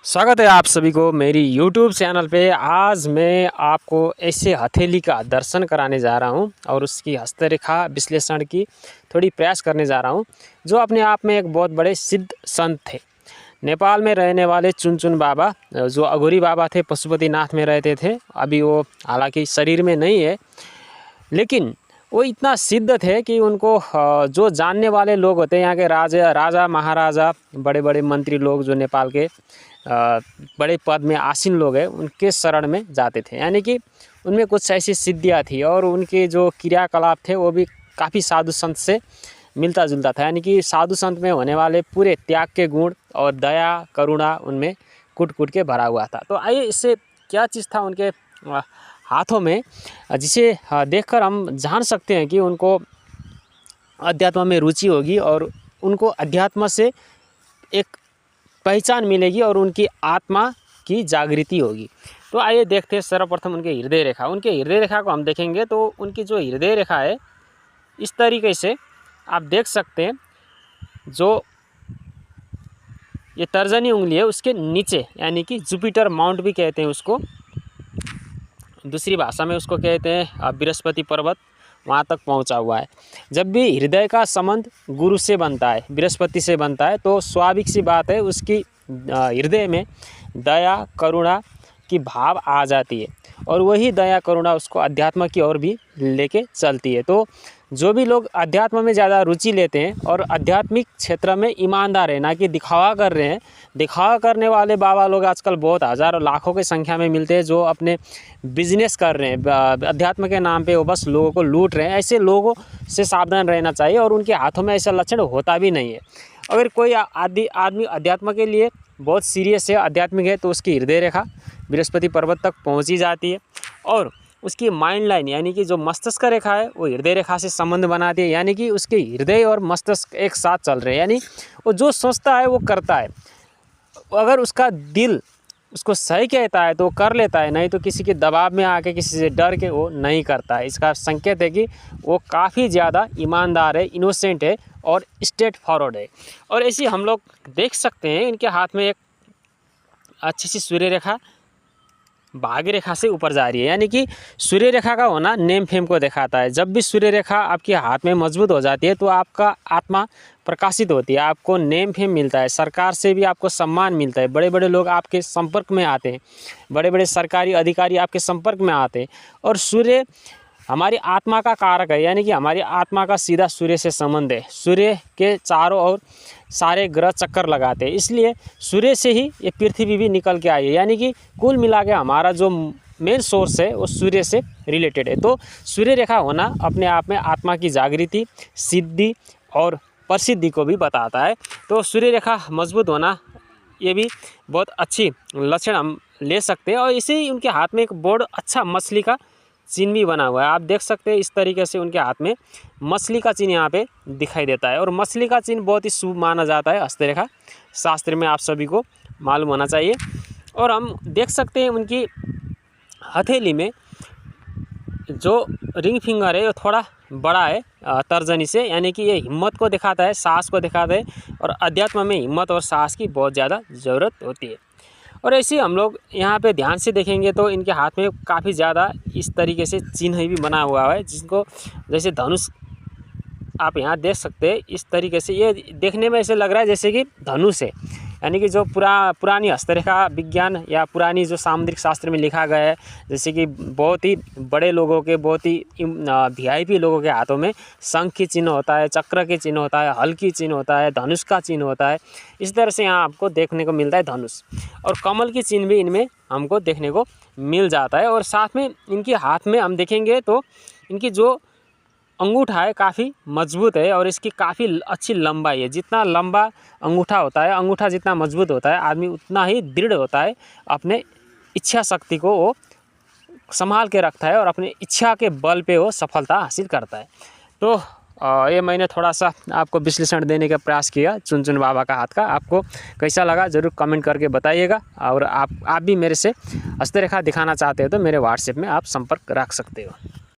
स्वागत है आप सभी को मेरी YouTube चैनल पे। आज मैं आपको ऐसे हथेली का दर्शन कराने जा रहा हूँ और उसकी हस्तरेखा विश्लेषण की थोड़ी प्रयास करने जा रहा हूँ, जो अपने आप में एक बहुत बड़े सिद्ध संत थे। नेपाल में रहने वाले चुनचुन बाबा, जो अघोरी बाबा थे, पशुपतिनाथ में रहते थे। अभी वो हालांकि शरीर में नहीं है, लेकिन वो इतना सिद्ध थे कि उनको जो जानने वाले लोग होते हैं, यहाँ के राजा महाराजा, बड़े बड़े मंत्री लोग, जो नेपाल के बड़े पद में आसीन लोग हैं, उनके शरण में जाते थे। यानी कि उनमें कुछ ऐसी सिद्धियाँ थी और उनके जो क्रियाकलाप थे वो भी काफ़ी साधु संत से मिलता जुलता था। यानी कि साधु संत में होने वाले पूरे त्याग के गुण और दया करुणा उनमें कूट कूट के भरा हुआ था। तो आइए, इससे क्या चीज़ था उनके हाथों में, जिसे देखकर हम जान सकते हैं कि उनको अध्यात्म में रुचि होगी और उनको अध्यात्म से एक पहचान मिलेगी और उनकी आत्मा की जागृति होगी। तो आइए देखते हैं सर्वप्रथम उनके हृदय रेखा। उनके हृदय रेखा को हम देखेंगे तो उनकी जो हृदय रेखा है, इस तरीके से आप देख सकते हैं। जो ये तर्जनी उंगली है उसके नीचे, यानी कि जुपिटर माउंट भी कहते हैं उसको, दूसरी भाषा में उसको कहते हैं बृहस्पति पर्वत, वहाँ तक पहुँचा हुआ है। जब भी हृदय का संबंध गुरु से बनता है, बृहस्पति से बनता है, तो स्वाभाविक सी बात है उसकी हृदय में दया करुणा की भाव आ जाती है और वही दया करुणा उसको अध्यात्म की ओर भी लेके चलती है। तो जो भी लोग अध्यात्म में ज़्यादा रुचि लेते हैं और आध्यात्मिक क्षेत्र में ईमानदार है, ना कि दिखावा कर रहे हैं। दिखावा करने वाले बाबा लोग आजकल बहुत हज़ारों लाखों की संख्या में मिलते हैं, जो अपने बिजनेस कर रहे हैं अध्यात्म के नाम पे, वो बस लोगों को लूट रहे हैं। ऐसे लोगों से सावधान रहना चाहिए और उनके हाथों में ऐसा लक्षण होता भी नहीं है। अगर कोई आदमी अध्यात्म के लिए बहुत सीरियस है, आध्यात्मिक है, तो उसकी हृदय रेखा बृहस्पति पर्वत तक पहुँची जाती है और उसकी माइंड लाइन, यानी कि जो मस्तिष्क रेखा है, वो हृदय रेखा से संबंध बनाती है। यानी कि उसके हृदय और मस्तिष्क एक साथ चल रहे हैं, यानी वो जो सोचता है वो करता है। अगर उसका दिल उसको सही कहता है तो कर लेता है, नहीं तो किसी के दबाव में आके, किसी से डर के वो नहीं करता है। इसका संकेत है कि वो काफ़ी ज़्यादा ईमानदार है, इनोसेंट है और स्ट्रेट फॉरवर्ड है। और ऐसी हम लोग देख सकते हैं इनके हाथ में एक अच्छी सी सूर्य रेखा भाग्य रेखा से ऊपर जा रही है। यानी कि सूर्य रेखा का होना नेम फेम को दिखाता है। जब भी सूर्य रेखा आपके हाथ में मजबूत हो जाती है तो आपका आत्मा प्रकाशित होती है, आपको नेम फेम मिलता है, सरकार से भी आपको सम्मान मिलता है, बड़े बड़े लोग आपके संपर्क में आते हैं, बड़े बड़े सरकारी अधिकारी आपके संपर्क में आते हैं। और सूर्य हमारी आत्मा का कारक है, यानी कि हमारी आत्मा का सीधा सूर्य से संबंध है। सूर्य के चारों ओर सारे ग्रह चक्कर लगाते हैं, इसलिए सूर्य से ही ये पृथ्वी भी निकल के आई है। यानी कि कुल मिला के हमारा जो मेन सोर्स है वो सूर्य से रिलेटेड है। तो सूर्य रेखा होना अपने आप में आत्मा की जागृति, सिद्धि और प्रसिद्धि को भी बताता है। तो सूर्य रेखा मजबूत होना, ये भी बहुत अच्छी लक्षण हम ले सकते हैं। और इसे ही उनके हाथ में एक बहुत अच्छा मछली का चिन्ह भी बना हुआ है, आप देख सकते हैं। इस तरीके से उनके हाथ में मछली का चिन्ह यहाँ पे दिखाई देता है और मछली का चिन्ह बहुत ही शुभ माना जाता है हस्तरेखा शास्त्र में, आप सभी को मालूम होना चाहिए। और हम देख सकते हैं उनकी हथेली में जो रिंग फिंगर है वो थोड़ा बड़ा है तर्जनी से, यानी कि ये हिम्मत को दिखाता है, साहस को दिखाता है और अध्यात्म में हिम्मत और साहस की बहुत ज़्यादा ज़रूरत होती है। और ऐसे हम लोग यहाँ पे ध्यान से देखेंगे तो इनके हाथ में काफ़ी ज़्यादा इस तरीके से चिन्ह भी बना हुआ है, जिसको जैसे धनुष आप यहाँ देख सकते हैं। इस तरीके से ये देखने में ऐसे लग रहा है जैसे कि धनुष है, यानी कि जो पुरानी हस्तरेखा विज्ञान या पुरानी जो सामुद्रिक शास्त्र में लिखा गया है, जैसे कि बहुत ही बड़े लोगों के, बहुत ही वीआईपी लोगों के हाथों में शंख की चिन्ह होता है, चक्र के चिन्ह होता है, हल की चिन्ह होता है, धनुष का चिन्ह होता है। इस तरह से यहाँ आपको देखने को मिलता है धनुष, और कमल की चिन्ह भी इनमें हमको देखने को मिल जाता है। और साथ में इनके हाथ में हम देखेंगे तो इनकी जो अंगूठा है काफ़ी मजबूत है और इसकी काफ़ी अच्छी लंबाई है। जितना लंबा अंगूठा होता है, अंगूठा जितना मजबूत होता है, आदमी उतना ही दृढ़ होता है, अपने इच्छा शक्ति को वो संभाल के रखता है और अपनी इच्छा के बल पे वो सफलता हासिल करता है। तो ये मैंने थोड़ा सा आपको विश्लेषण देने का प्रयास किया चुनचुन बाबा का हाथ का। आपको कैसा लगा ज़रूर कमेंट करके बताइएगा। और आप भी मेरे से हस्तरेखा दिखाना चाहते हो तो मेरे व्हाट्सएप में आप संपर्क रख सकते हो।